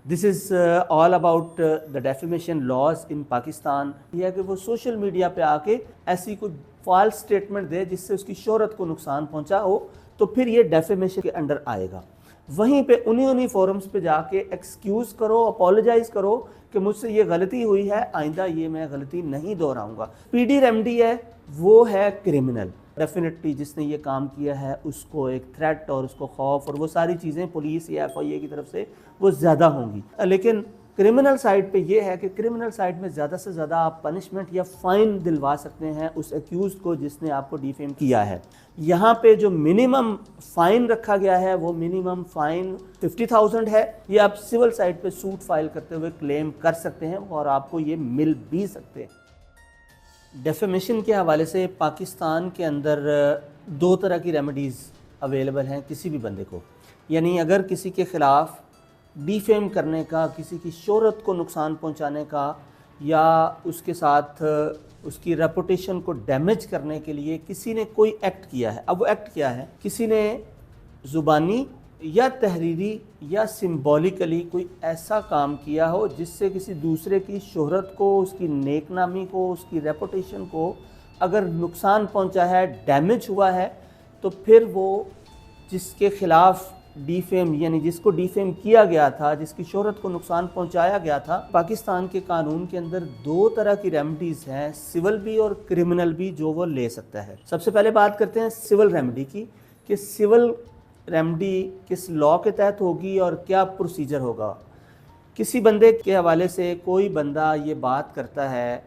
This is all about the defamation laws in Pakistan. यह है कि वो सोशल मीडिया पे आके ऐसी कोई फॉल्स स्टेटमेंट दे जिससे उसकी शोहरत को नुकसान पहुंचा हो, तो फिर ये डेफेमेशन के अंडर आएगा। वहीं पे उन्हीं फोरम्स पे जाके एक्सक्यूज़ करो, अपोलोजाइज करो कि मुझसे ये गलती हुई है, आइंदा ये मैं गलती नहीं दोहराऊंगा। पीडी रेमडी है, वो है क्रिमिनल। डेफिनेटली जिसने ये काम किया है उसको एक थ्रेट और उसको खौफ और वो सारी चीज़ें पुलिस या एफआईए की तरफ से वो ज़्यादा होंगी। लेकिन क्रिमिनल साइड पे ये है कि क्रिमिनल साइड में ज़्यादा से ज़्यादा आप पनिशमेंट या फ़ाइन दिलवा सकते हैं उस एक्यूज़ को जिसने आपको डिफेम किया है। यहाँ पे जो मिनिमम फ़ाइन रखा गया है वो मिनिमम फ़ाइन 50,000 है। ये आप सिविल साइड पे सूट फाइल करते हुए क्लेम कर सकते हैं और आपको ये मिल भी सकते हैं। डेफेमेशन के हवाले से पाकिस्तान के अंदर दो तरह की रेमेडीज़ अवेलेबल हैं किसी भी बंदे को। यानी अगर किसी के ख़िलाफ़ डिफेम करने का, किसी की शोहरत को नुकसान पहुंचाने का या उसके साथ उसकी रेपुटेशन को डैमेज करने के लिए किसी ने कोई एक्ट किया है। अब वो एक्ट क्या है? किसी ने ज़ुबानी या तहरीरी या सिंबॉलिकली कोई ऐसा काम किया हो जिससे किसी दूसरे की शोहरत को, उसकी नेक नामी को, उसकी रेपुटेशन को अगर नुकसान पहुंचा है, डैमेज हुआ है, तो फिर वो जिसके ख़िलाफ़ डिफेम यानी जिसको डिफेम किया गया था, जिसकी शोहरत को नुकसान पहुंचाया गया था, पाकिस्तान के कानून के अंदर दो तरह की रेमेडीज़ हैं, सिविल भी और क्रिमिनल भी, जो वो ले सकता है। सबसे पहले बात करते हैं सिविल रेमेडी की कि सिविल रेमेडी किस लॉ के तहत होगी और क्या प्रोसीजर होगा। किसी बंदे के हवाले से कोई बंदा ये बात करता है,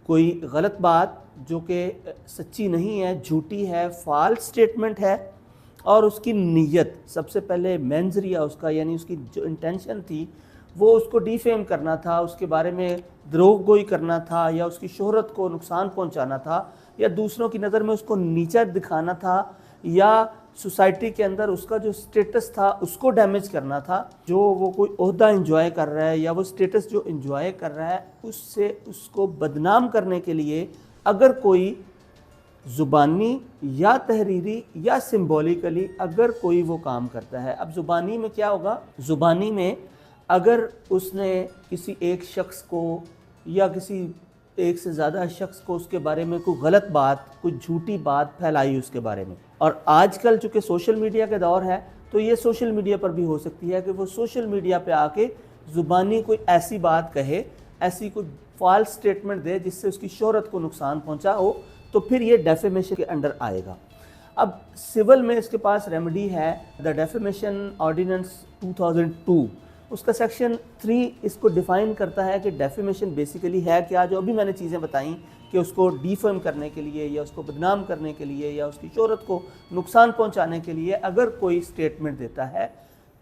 कोई गलत बात जो कि सच्ची नहीं है, झूठी है, फॉल्स स्टेटमेंट है, और उसकी नीयत सबसे पहले मेंजरिया उसका यानी उसकी जो इंटेंशन थी वो उसको डिफेम करना था, उसके बारे में द्रोहगोई करना था या उसकी शोहरत को नुकसान पहुंचाना था या दूसरों की नज़र में उसको नीचा दिखाना था या सोसाइटी के अंदर उसका जो स्टेटस था उसको डैमेज करना था। जो वो कोई ओहदा इंजॉय कर रहा है या वो स्टेटस जो इंजॉय कर रहा है उससे उसको बदनाम करने के लिए अगर कोई ज़ुबानी या तहरीरी या सिंबॉलिकली अगर कोई वो काम करता है। अब ज़ुबानी में क्या होगा? ज़ुबानी में अगर उसने किसी एक शख्स को या किसी एक से ज़्यादा शख्स को उसके बारे में कोई गलत बात, कोई झूठी बात फैलाई उसके बारे में, और आजकल चूँकि सोशल मीडिया का दौर है तो ये सोशल मीडिया पर भी हो सकती है कि वो सोशल मीडिया पे आके ज़ुबानी कोई ऐसी बात कहे, ऐसी कोई फॉल्स स्टेटमेंट दे जिससे उसकी शोहरत को नुकसान पहुँचा हो, तो फिर ये डेफेमेशन के अंडर आएगा। अब सिविल में इसके पास रेमेडी है द डेफेमेशन ऑर्डिनेंस 2002। उसका सेक्शन 3 इसको डिफ़ाइन करता है कि डेफेमेशन बेसिकली है क्या। जो अभी मैंने चीज़ें बताई कि उसको डिफेम करने के लिए या उसको बदनाम करने के लिए या उसकी शोहरत को नुकसान पहुंचाने के लिए अगर कोई स्टेटमेंट देता है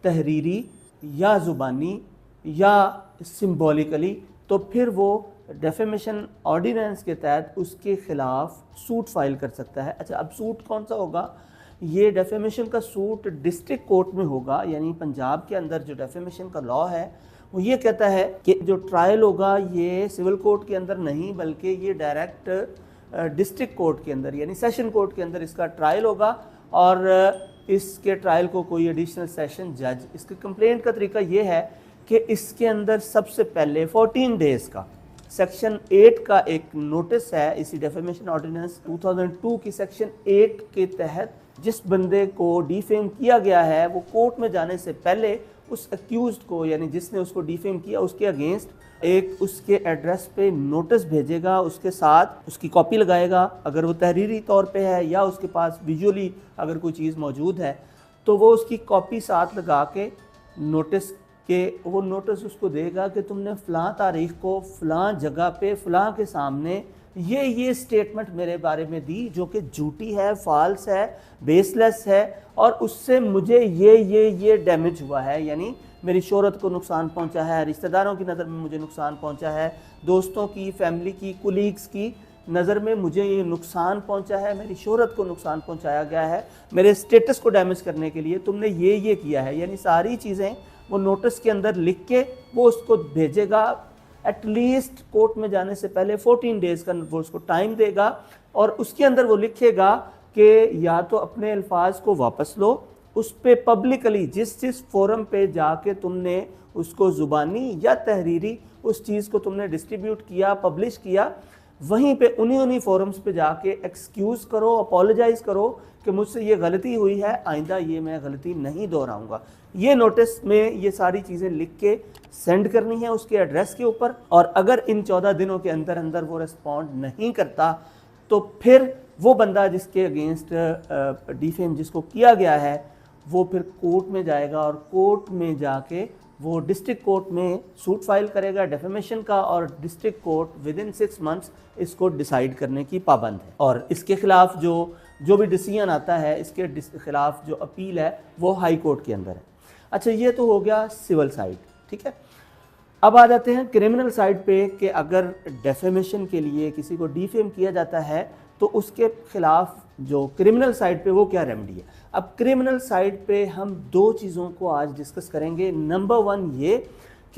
तहरीरी या ज़ुबानी या सिंबॉलिकली, तो फिर वो डेफेमेशन ऑर्डिनेंस के तहत उसके ख़िलाफ़ सूट फाइल कर सकता है। अच्छा, अब सूट कौन सा होगा? ये डेफेमेशन का सूट डिस्ट्रिक्ट कोर्ट में होगा। यानी पंजाब के अंदर जो डेफेमेशन का लॉ है वो ये कहता है कि जो ट्रायल होगा ये सिविल कोर्ट के अंदर नहीं बल्कि ये डायरेक्ट डिस्ट्रिक्ट कोर्ट के अंदर यानी सेशन कोर्ट के अंदर इसका ट्रायल होगा, और इसके ट्रायल को कोई एडिशनल सेशन जज, इसके कंप्लेंट का तरीका ये है कि इसके अंदर सबसे पहले 14 डेज़ का सेक्शन 8 का एक नोटिस है। इसी डेफेमेशन ऑर्डिनेंस 2002 की सेक्शन 8 के तहत जिस बंदे को डिफेम किया गया है वो कोर्ट में जाने से पहले उस अक्यूज्ड को यानी जिसने उसको डिफेम किया उसके अगेंस्ट एक उसके एड्रेस पे नोटिस भेजेगा, उसके साथ उसकी कॉपी लगाएगा। अगर वो तहरीरी तौर पे है या उसके पास विजुअली अगर कोई चीज़ मौजूद है तो वो उसकी कॉपी साथ लगा के नोटिस के वो नोटिस उसको देगा कि तुमने फ़लाँ तारीख़ को फ़लाँ जगह पे फ़लाँ के सामने ये स्टेटमेंट मेरे बारे में दी जो कि झूठी है, फॉल्स है, बेसलेस है, और उससे मुझे ये डैमेज हुआ है। यानी मेरी शोहरत को नुकसान पहुंचा है, रिश्तेदारों की नज़र में मुझे नुकसान पहुंचा है, दोस्तों की, फैमिली की, कुलीग्स की नज़र में मुझे ये नुकसान पहुंचा है, मेरी शोहरत को नुकसान पहुंचाया गया है, मेरे स्टेटस को डैमेज करने के लिए तुमने ये किया है। यानी सारी चीज़ें वो नोटिस के अंदर लिख के वो उसको भेजेगा। एटलीस्ट कोर्ट में जाने से पहले 14 डेज़ का वो उसको टाइम देगा, और उसके अंदर वो लिखेगा कि या तो अपने अल्फाज को वापस लो, उस पर पब्लिकली जिस फोरम पे जाके तुमने उसको ज़ुबानी या तहरीरी उस चीज़ को तुमने डिस्ट्रीब्यूट किया, पब्लिश किया, वहीं पे उन्हीं फोरम्स पे जाके एक्सक्यूज़ करो, अपोलोजाइज़ करो कि मुझसे ये गलती हुई है, आइंदा ये मैं गलती नहीं दोहराऊंगा। ये नोटिस में ये सारी चीज़ें लिख के सेंड करनी है उसके एड्रेस के ऊपर, और अगर इन 14 दिनों के अंदर अंदर वो रिस्पॉन्ड नहीं करता तो फिर वो बंदा जिसके अगेंस्ट डिफेम जिसको किया गया है वो फिर कोर्ट में जाएगा, और कोर्ट में जाके वो डिस्ट्रिक्ट कोर्ट में सूट फाइल करेगा डेफेमेशन का, और district court with in 6 months इसको डिसाइड करने की पाबंद है। और इसके खिलाफ जो भी डिसीजन आता है, इसके खिलाफ जो अपील है वो हाई कोर्ट के अंदर है। अच्छा, ये तो हो गया सिविल साइड, ठीक है। अब आ जाते हैं क्रिमिनल साइड पे कि अगर डेफेमेशन के लिए किसी को डिफेम किया जाता है तो उसके खिलाफ जो क्रिमिनल साइड पे वो क्या रेमेडी है। अब क्रिमिनल साइड पे हम 2 चीज़ों को आज डिस्कस करेंगे। नंबर 1 ये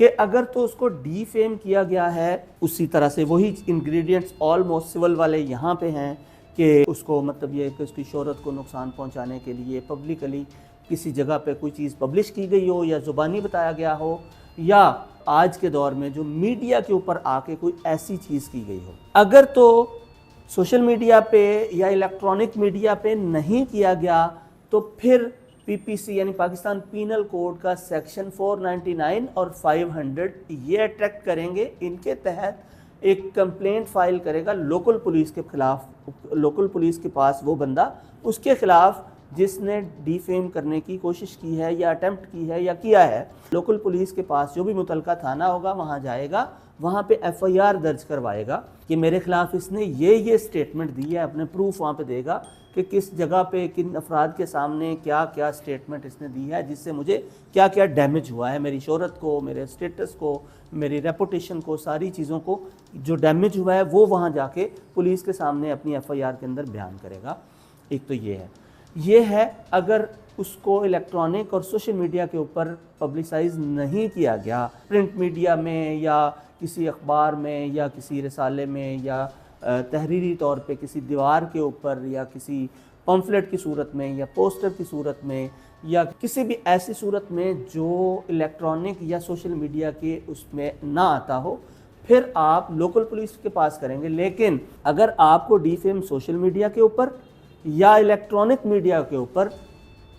कि अगर तो उसको डिफेम किया गया है, उसी तरह से वही इंग्रेडिएंट्स ऑलमोस्ट सिविल वाले यहाँ पे हैं कि उसको मतलब ये कि उसकी शोहरत को नुकसान पहुँचाने के लिए पब्लिकली किसी जगह पे कोई चीज़ पब्लिश की गई हो या ज़ुबानी बताया गया हो, या आज के दौर में जो मीडिया के ऊपर आके कोई ऐसी चीज़ की गई हो। अगर तो सोशल मीडिया पे या इलेक्ट्रॉनिक मीडिया पे नहीं किया गया तो फिर पीपीसी यानी पाकिस्तान पीनल कोड का सेक्शन 499 और 500 ये अट्रैक्ट करेंगे। इनके तहत एक कंप्लेंट फाइल करेगा लोकल पुलिस के खिलाफ, लोकल पुलिस के पास वो बंदा उसके खिलाफ जिसने डिफेम करने की कोशिश की है या अटेम्प्ट की है या किया है। लोकल पुलिस के पास जो भी मुतलका थाना होगा वहाँ जाएगा, वहाँ पे एफआईआर दर्ज करवाएगा कि मेरे खिलाफ इसने ये स्टेटमेंट दी है, अपने प्रूफ वहाँ पे देगा कि किस जगह पे किन अफराद के सामने क्या क्या स्टेटमेंट इसने दी है, जिससे मुझे क्या क्या डैमेज हुआ है, मेरी शोहरत को, मेरे स्टेटस को, मेरी रेपुटेशन को, सारी चीज़ों को जो डैमेज हुआ है वो वहाँ जाके पुलिस के सामने अपनी एफआईआर के अंदर बयान करेगा। एक तो ये है अगर उसको इलेक्ट्रॉनिक और सोशल मीडिया के ऊपर पब्लिसाइज नहीं किया गया, प्रिंट मीडिया में या किसी अखबार में या किसी रिसाले में या तहरीरी तौर पे किसी दीवार के ऊपर या किसी पम्फलेट की सूरत में या पोस्टर की सूरत में या किसी भी ऐसी सूरत में जो इलेक्ट्रॉनिक या सोशल मीडिया के उसमें ना आता हो, फिर आप लोकल पुलिस के पास करेंगे। लेकिन अगर आपको डिफेम सोशल मीडिया के ऊपर या इलेक्ट्रॉनिक मीडिया के ऊपर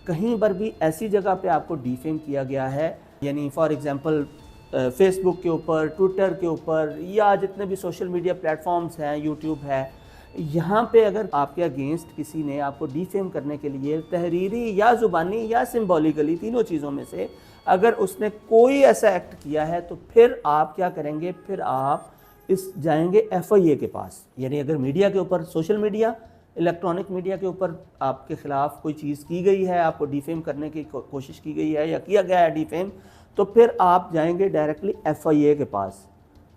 कहीं पर भी ऐसी जगह पे आपको डिफेम किया गया है, यानी फॉर एग्जांपल फेसबुक के ऊपर, ट्विटर के ऊपर या जितने भी सोशल मीडिया प्लेटफॉर्म्स हैं, यूट्यूब है, यहाँ पे अगर आपके अगेंस्ट किसी ने आपको डिफेम करने के लिए तहरीरी या ज़ुबानी या सिंबॉलिकली तीनों चीज़ों में से अगर उसने कोई ऐसा एक्ट किया है तो फिर आप क्या करेंगे, फिर आप जाएंगे एफआईए के पास। यानी अगर मीडिया के ऊपर, सोशल मीडिया, इलेक्ट्रॉनिक मीडिया के ऊपर आपके ख़िलाफ़ कोई चीज़ की गई है, आपको डिफेम करने की कोशिश की गई है या किया गया है डिफेम, तो फिर आप जाएंगे डायरेक्टली एफआईए के पास,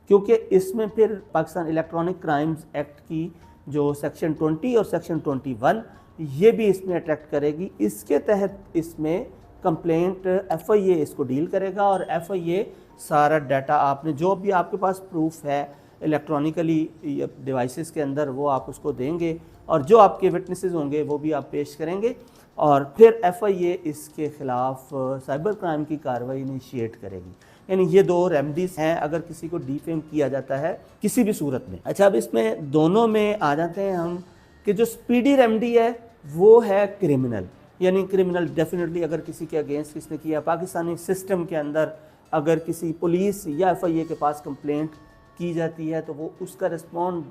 क्योंकि इसमें फिर पाकिस्तान इलेक्ट्रॉनिक क्राइम्स एक्ट की जो सेक्शन 20 और सेक्शन 21 ये भी इसमें अट्रैक्ट करेगी। इसके तहत इसमें कंप्लेंट एफआईए इसको डील करेगा और एफआईए सारा डाटा आपने जो भी आपके पास प्रूफ है इलेक्ट्रॉनिकली डिवाइसेस के अंदर वो आप उसको देंगे और जो आपके विटनेसेस होंगे वो भी आप पेश करेंगे और फिर एफआईए इसके ख़िलाफ़ साइबर क्राइम की कार्रवाई इनिशिएट करेगी। यानी ये 2 रेमडीज़ हैं अगर किसी को डिफेम किया जाता है किसी भी सूरत में। अच्छा, अब इसमें दोनों में आ जाते हैं हम कि जो स्पीडी रेमडी है वो है क्रिमिनल, यानी क्रिमिनल डेफिनेटली अगर किसी के अगेंस्ट किसने किया, पाकिस्तानी सिस्टम के अंदर अगर किसी पुलिस या एफआईए के पास कंप्लेंट की जाती है तो वो उसका respond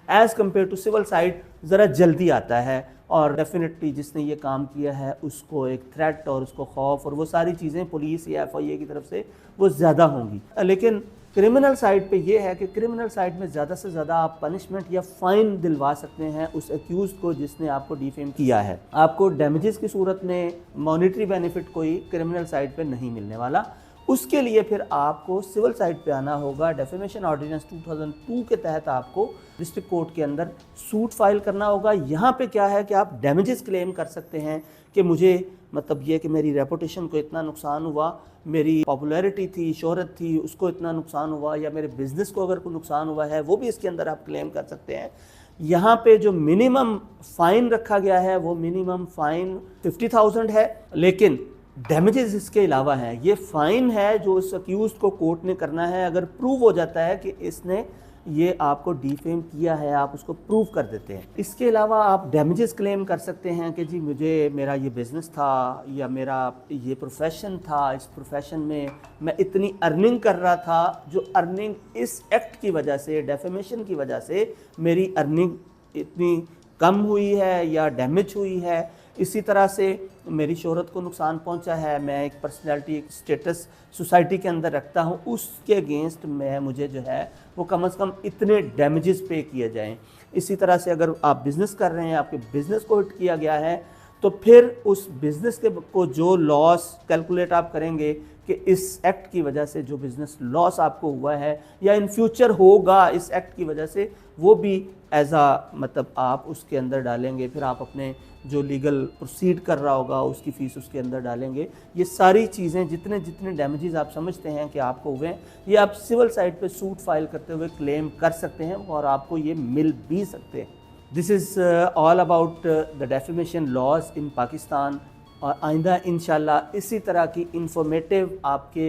as compare to civil side ज़रा जल्दी आता है और डेफिनेटली जिसने ये काम किया है उसको एक थ्रेट और उसको खौफ और वो सारी चीज़ें पुलिस या एफआईए की तरफ से वो ज़्यादा होंगी। लेकिन क्रिमिनल साइड पे ये है कि क्रिमिनल साइड में ज़्यादा से ज़्यादा आप पनिशमेंट या फ़ाइन दिलवा सकते हैं उस एक्यूज़ को जिसने आपको डिफेम किया है। आपको डैमेजेस की सूरत में मॉनिटरी बेनिफिट कोई क्रिमिनल साइड पे नहीं मिलने वाला। उसके लिए फिर आपको सिविल साइड पे आना होगा। डेफेमेशन ऑर्डिनेंस 2002 के तहत आपको डिस्ट्रिक्ट कोर्ट के अंदर सूट फाइल करना होगा। यहाँ पे क्या है कि आप डैमेजेस क्लेम कर सकते हैं कि मुझे मतलब ये कि मेरी रेपुटेशन को इतना नुकसान हुआ, मेरी पॉपुलैरिटी थी, शोहरत थी, उसको इतना नुकसान हुआ, या मेरे बिज़नेस को अगर कोई नुकसान हुआ है वो भी इसके अंदर आप क्लेम कर सकते हैं। यहाँ पे जो मिनिमम फ़ाइन रखा गया है वो मिनिमम फ़ाइन 50,000 है, लेकिन डैमेजेस इसके अलावा हैं। ये फ़ाइन है जो उस अक्यूज़ को कोर्ट ने करना है। अगर प्रूव हो जाता है कि इसने ये आपको डिफेम किया है, आप उसको प्रूव कर देते हैं। इसके अलावा आप डैमेजेस क्लेम कर सकते हैं कि जी मुझे मेरा ये बिज़नेस था या मेरा ये प्रोफेशन था, इस प्रोफेशन में मैं इतनी अर्निंग कर रहा था, जो अर्निंग इस एक्ट की वजह से, डेफेमेशन की वजह से मेरी अर्निंग इतनी कम हुई है या डैमेज हुई है। इसी तरह से मेरी शोहरत को नुकसान पहुंचा है, मैं एक पर्सनैलिटी, एक स्टेटस सोसाइटी के अंदर रखता हूं, उसके अगेंस्ट मुझे जो है वो कम से कम इतने डैमेजेस पे किए जाएं। इसी तरह से अगर आप बिज़नेस कर रहे हैं, आपके बिज़नेस को हिट किया गया है, तो फिर उस बिज़नेस को जो लॉस कैलकुलेट आप करेंगे कि इस एक्ट की वजह से जो बिज़नेस लॉस आपको हुआ है या इन फ्यूचर होगा इस एक्ट की वजह से, वो भी एज आ मतलब आप उसके अंदर डालेंगे। फिर आप अपने जो लीगल प्रोसीड कर रहा होगा उसकी फ़ीस उसके अंदर डालेंगे। ये सारी चीज़ें जितने जितने डैमेजेस आप समझते हैं कि आपको हुए, ये आप सिविल साइड पे सूट फाइल करते हुए क्लेम कर सकते हैं और आपको ये मिल भी सकते हैं। This is all about the defamation laws in Pakistan. और आइंदा इंशाल्लाह इसी तरह की इंफॉर्मेटिव आपके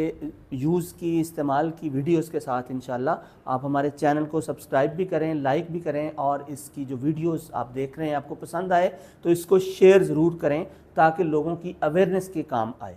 यूज़ की, इस्तेमाल की वीडियोस के साथ इंशाल्लाह आप हमारे चैनल को सब्सक्राइब भी करें, लाइक भी करें, और इसकी जो वीडियोस आप देख रहे हैं आपको पसंद आए तो इसको शेयर ज़रूर करें ताकि लोगों की अवेयरनेस के काम आए।